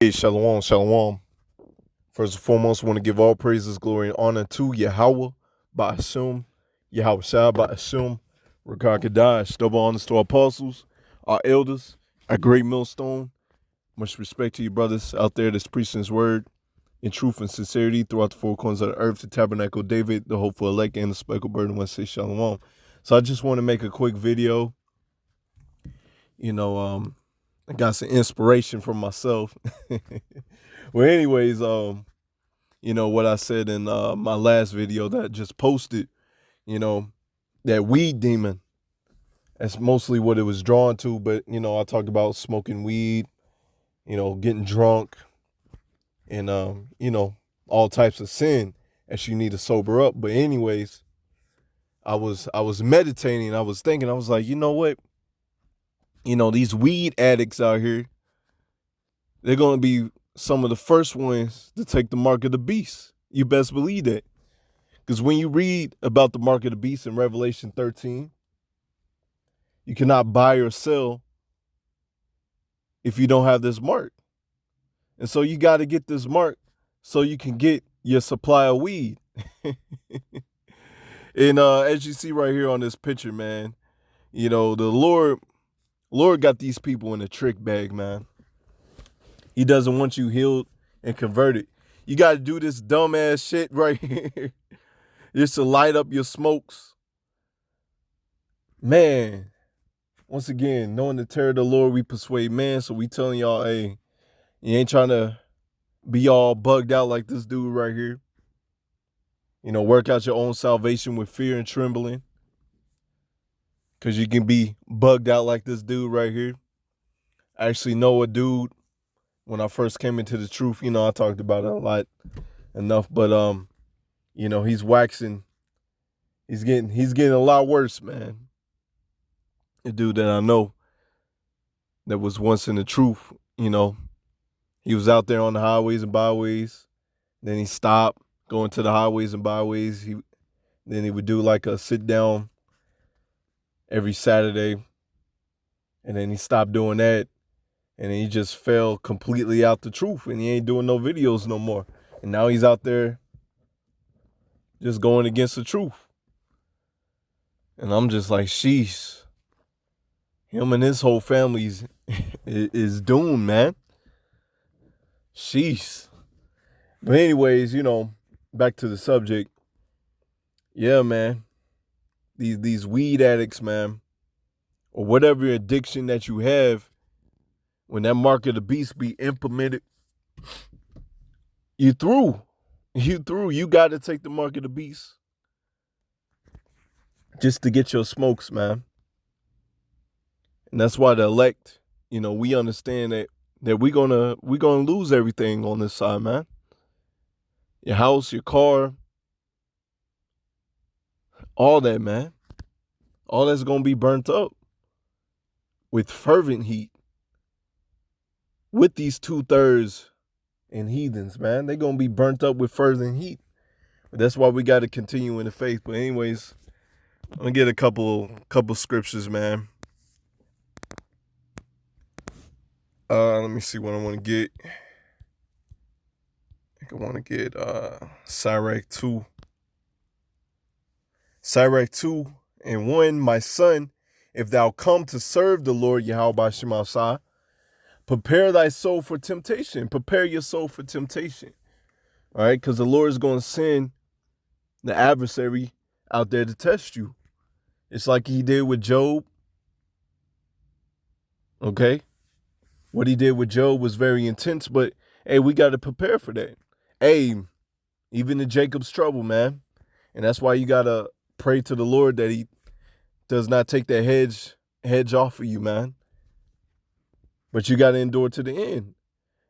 Hey, shalom, shalom. First and foremost, I want to give all praises, glory, and honor to Yahweh, Ba'asum, Yahweh Shah, Ba'asum, Rakah Kadash, double honors to our apostles, our elders, our great millstone. Much respect to you brothers out there that's preaching his word in truth and sincerity throughout the four corners of the earth, the tabernacle of David, the hopeful elect, and the speckled bird, and want to say shalom. So I just want to make a quick video. I got some inspiration from myself. Well, anyways, what I said in my last video that I just posted, that weed demon, that's mostly what it was drawn to. But, I talked about smoking weed, getting drunk and, all types of sin as you need to sober up. But anyways, I was meditating. I was thinking, I was like, you know what? These weed addicts out here, they're going to be some of the first ones to take the mark of the beast. You best believe that. Because when you read about the mark of the beast in Revelation 13, you cannot buy or sell if you don't have this mark. And so you got to get this mark so you can get your supply of weed. And as you see right here on this picture, man, the Lord got these people in a trick bag, man. He doesn't want you healed and converted. You got to do this dumbass shit right here just to light up your smokes. Man, once again, knowing the terror of the Lord, we persuade man. So we telling y'all, hey, you ain't trying to be all bugged out like this dude right here. Work out your own salvation with fear and trembling. Because you can be bugged out like this dude right here. I actually know a dude, when I first came into the truth, I talked about it a lot enough. But, he's waxing. He's getting a lot worse, man. A dude that I know that was once in the truth, he was out there on the highways and byways. Then he stopped going to the highways and byways. Then he would do like a sit down every Saturday. And then he stopped doing that. And then he just fell completely out the truth. And he ain't doing no videos no more. And now he's out there just going against the truth. And I'm just like, sheesh. Him and his whole family is doomed, man. Sheesh. But anyways, back to the subject. Yeah, man. These weed addicts, man, or whatever addiction that you have, when that mark of the beast be implemented, you through. You through. You got to take the mark of the beast just to get your smokes, man. And that's why the elect, we understand that we're gonna lose everything on this side, man. Your house, your car, all that, man. All that's gonna be burnt up with fervent heat. With these 2/3 and heathens, man, they're gonna be burnt up with fervent heat. But that's why we got to continue in the faith. But anyways, I'm gonna get a couple scriptures, man. Let me see what I want to get. I think I want to get Sirach 2. Sirach 2:1. My son, if thou come to serve the Lord Yahweh Shemashah, prepare thy soul for temptation. Prepare your soul for temptation. All right, because the Lord is going to send the adversary out there to test you. It's like he did with Job. Okay? What he did with Job was very intense, but hey, we got to prepare for that. Hey, even in Jacob's trouble, man. And that's why you got to pray to the Lord that he does not take that hedge off of you, man. But you got to endure to the end.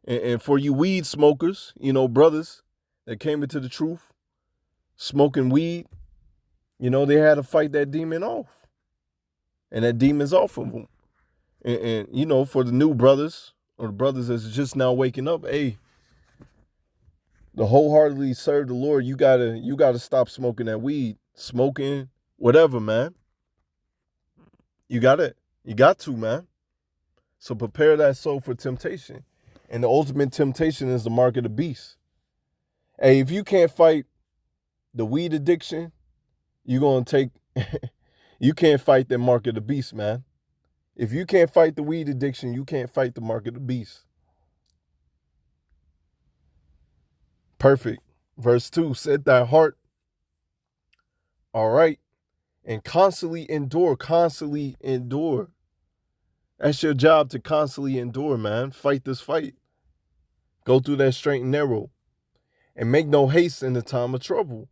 And for you weed smokers, brothers that came into the truth, smoking weed, they had to fight that demon off. And that demon's off of them. And for the new brothers or the brothers that's just now waking up, hey, to wholeheartedly serve the Lord, you gotta stop smoking that weed, smoking, whatever, man. You got to, man. So prepare that soul for temptation. And the ultimate temptation is the mark of the beast. Hey, if you can't fight the weed addiction, you're going to take, you can't fight that mark of the beast, man. If you can't fight the weed addiction, you can't fight the mark of the beast. Perfect. Verse 2, set thy heart right and constantly endure. Constantly endure. That's your job, to constantly endure, man. Fight this fight. Go through that straight and narrow. And make no haste in the time of trouble.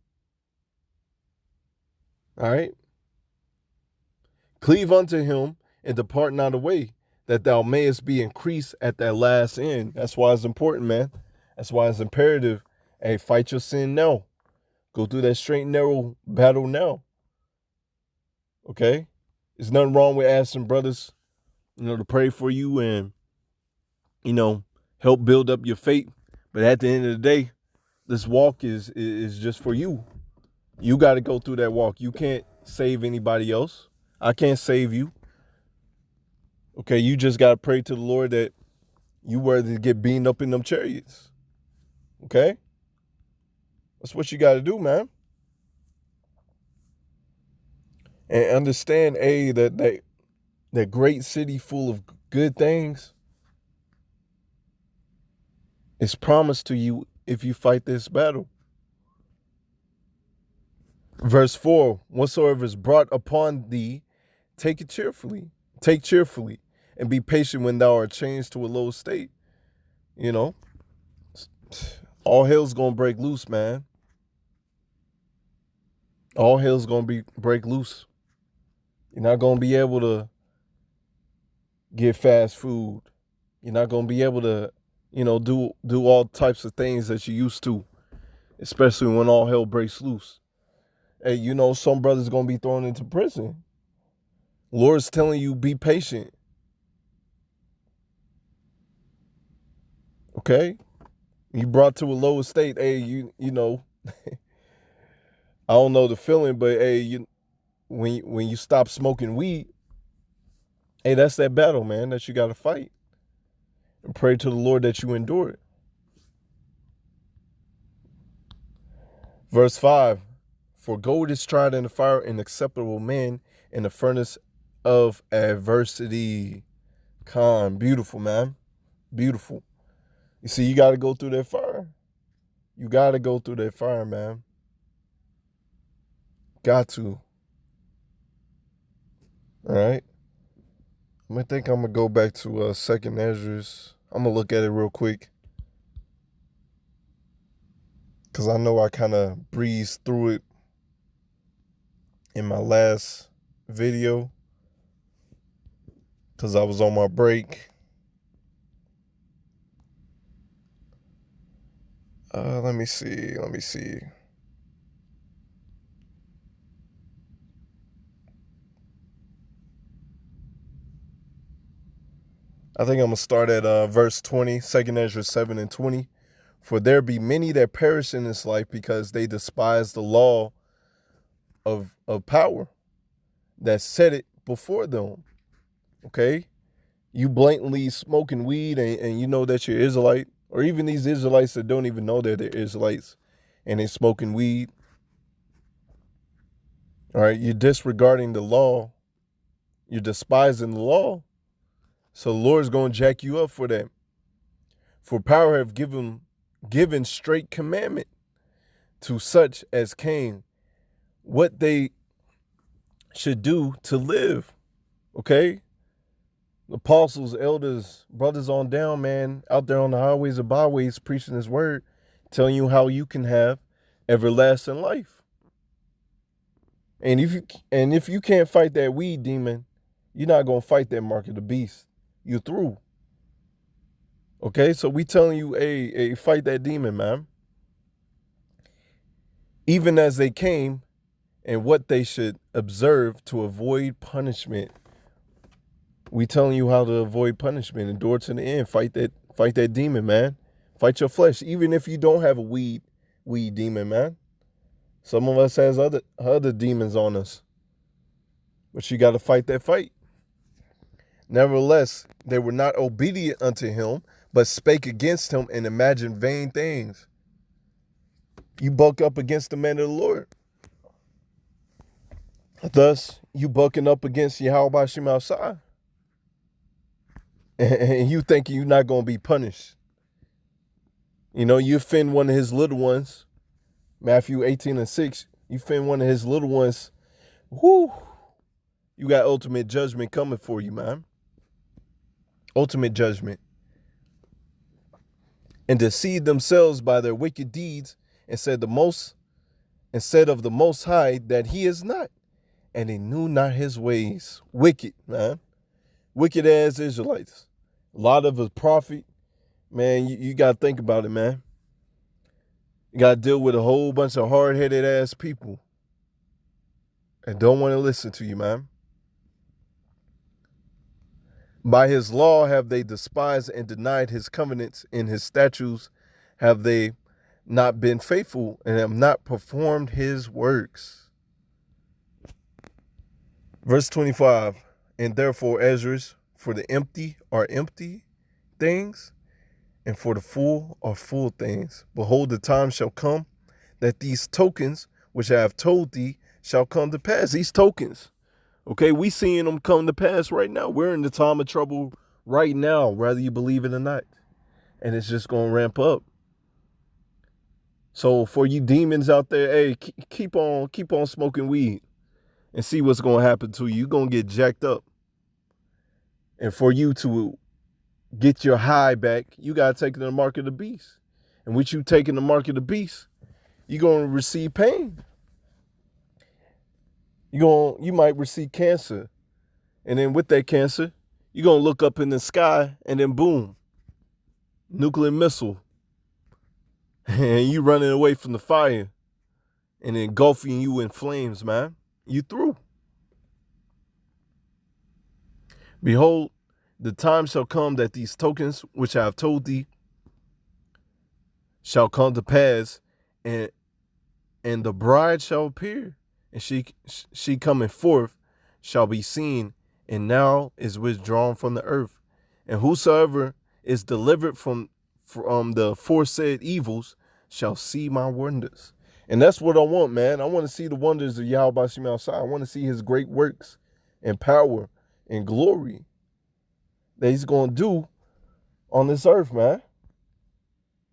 All right? Cleave unto him and depart not away, that thou mayest be increased at that last end. That's why it's important, man. That's why it's imperative. Hey, fight your sin now. Go through that straight and narrow battle now. Okay? There's nothing wrong with asking brothers, to pray for you and, help build up your faith. But at the end of the day, this walk is just for you. You got to go through that walk. You can't save anybody else. I can't save you. Okay, you just got to pray to the Lord that you worthy to get beamed up in them chariots. Okay? That's what you got to do, man. And understand, that great city full of good things is promised to you if you fight this battle. Verse 4, whatsoever is brought upon thee, take it cheerfully. Take cheerfully and be patient when thou art changed to a low state. All hell's going to break loose, man. All hell's going to break loose. You're not going to be able to get fast food. You're not going to be able to, do all types of things that you used to, especially when all hell breaks loose. Hey, some brothers going to be thrown into prison. Lord's telling you, be patient. Okay? You brought to a lower state. Hey, you I don't know the feeling, but hey, when you stop smoking weed, hey, that's that battle, man, that you got to fight. And pray to the Lord that you endure it. Verse 5, for gold is tried in the fire, and acceptable men in the furnace of adversity. Beautiful, man. Beautiful. You see, you got to go through that fire. You got to go through that fire, man. Got to. All right. I think I'm going to go back to 2nd Ezra's. I'm going to look at it real quick, because I know I kind of breezed through it in my last video, because I was on my break. Let me see. I think I'm going to start at verse 20, 2nd Ezra 7 and 20. For there be many that perish in this life because they despise the law of power that set it before them. Okay? You blatantly smoking weed and you know that you're Israelite, or even these Israelites that don't even know that they're Israelites and they're smoking weed. All right? You're disregarding the law. You're despising the law. So the Lord's going to jack you up for that. For power have given straight commandment to such as came what they should do to live. Okay? Apostles, elders, brothers on down, man, out there on the highways and byways preaching his word, telling you how you can have everlasting life. And if you can't fight that weed demon, you're not going to fight that mark of the beast. You're through. Okay, so we telling you, hey, fight that demon, man. Even as they came, and what they should observe to avoid punishment. We telling you how to avoid punishment. Endure to the end. Fight that demon, man. Fight your flesh, even if you don't have a weed demon, man. Some of us has other demons on us, but you got to fight that fight. Nevertheless, they were not obedient unto him, but spake against him and imagined vain things. You buck up against the man of the Lord. Thus, you bucking up against Yahweh Shem outside. And you thinking you're not going to be punished. You know, you offend one of his little ones, Matthew 18:6, you offend one of his little ones, whoo, you got ultimate judgment coming for you, man. Ultimate judgment. And deceived themselves by their wicked deeds, and said of the Most High that he is not, and they knew not his ways. Wicked, man. Wicked as Israelites. A lot of a prophet, man, you got to think about it, man. You got to deal with a whole bunch of hard-headed ass people and don't want to listen to you, man. By his law have they despised and denied his covenants. In his statutes have they not been faithful and have not performed his works. Verse 25, and therefore, Ezra's, for the empty are empty things, and for the full are full things. Behold, the time shall come that these tokens which I have told thee shall come to pass. These tokens, okay, we seeing them come to pass right now. We're in the time of trouble right now, whether you believe it or not. And it's just going to ramp up. So for you demons out there, hey, keep on smoking weed and see what's going to happen to you. You're going to get jacked up. And for you to get your high back, you got to take it to the mark of the beast. And with you taking the mark of the beast, you're going to receive pain. You might receive cancer. And then with that cancer, you're going to look up in the sky and then boom, nuclear missile. And you running away from the fire and engulfing you in flames, man. You through. Behold, the time shall come that these tokens which I have told thee shall come to pass, and the bride shall appear, and she coming forth shall be seen, and now is withdrawn from the earth. And whosoever is delivered from the aforesaid evils shall see my wonders. And that's what I want, man. I want to see the wonders of Yahweh Shem outside. I want to see his great works and power and glory that he's going to do on this earth, man.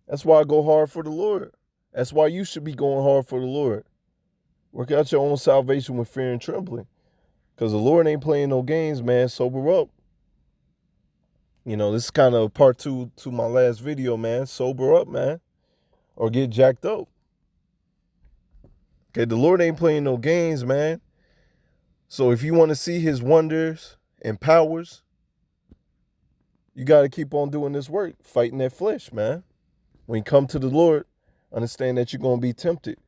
That's why I go hard for the Lord. That's why you should be going hard for the Lord. Work out your own salvation with fear and trembling. Because the Lord ain't playing no games, man. Sober up. You know, this is kind of part 2 to my last video, man. Sober up, man. Or get jacked up. Okay, the Lord ain't playing no games, man. So if you want to see his wonders and powers, you got to keep on doing this work, fighting that flesh, man. When you come to the Lord, understand that you're going to be tempted.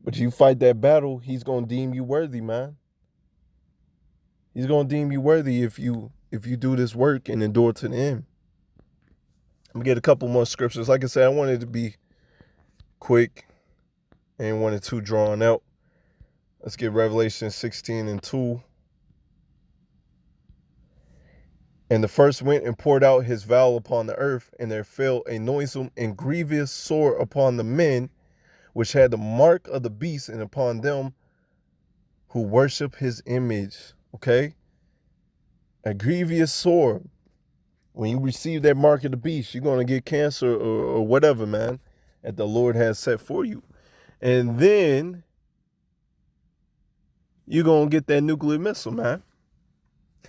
But you fight that battle, he's going to deem you worthy, man. He's going to deem you worthy if you do this work and endure to the end. I'm going to get a couple more scriptures. Like I said, I wanted to be quick and wanted too drawn out. Let's get Revelation 16:2. And the first went and poured out his vial upon the earth, and there fell a noisome and grievous sore upon the men which had the mark of the beast, and upon them who worship his image. Okay? A grievous sore. When you receive that mark of the beast, you're going to get cancer or whatever, man, that the Lord has set for you. And then you're going to get that nuclear missile, man.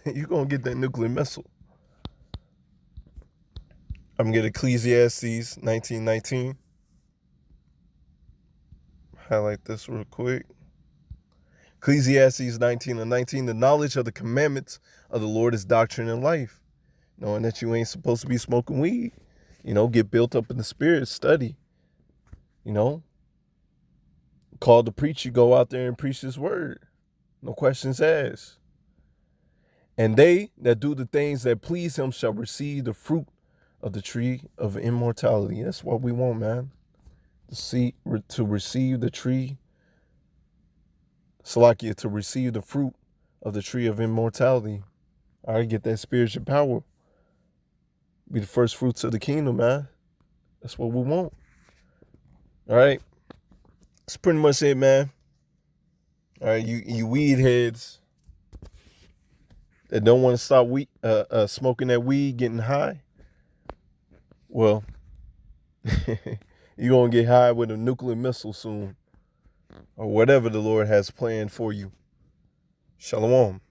You're going to get that nuclear missile. I'm going to get Ecclesiastes 19:19. Highlight this real quick. Ecclesiastes 19:19. The knowledge of the commandments of the Lord is doctrine and life. Knowing that you ain't supposed to be smoking weed. You know, get built up in the spirit, study. You know, called to preach, you go out there and preach his word. No questions asked. And they that do the things that please him shall receive the fruit of the tree of immortality. That's what we want, man. To receive the tree, Salakia, to receive the fruit of the tree of immortality. I get that spiritual power. Be the first fruits of the kingdom, man. That's what we want. All right. That's pretty much it, man. All right, you weed heads that don't want to stop smoking that weed, getting high. Well, you're gonna get high with a nuclear missile soon, or whatever the Lord has planned for you. Shalom.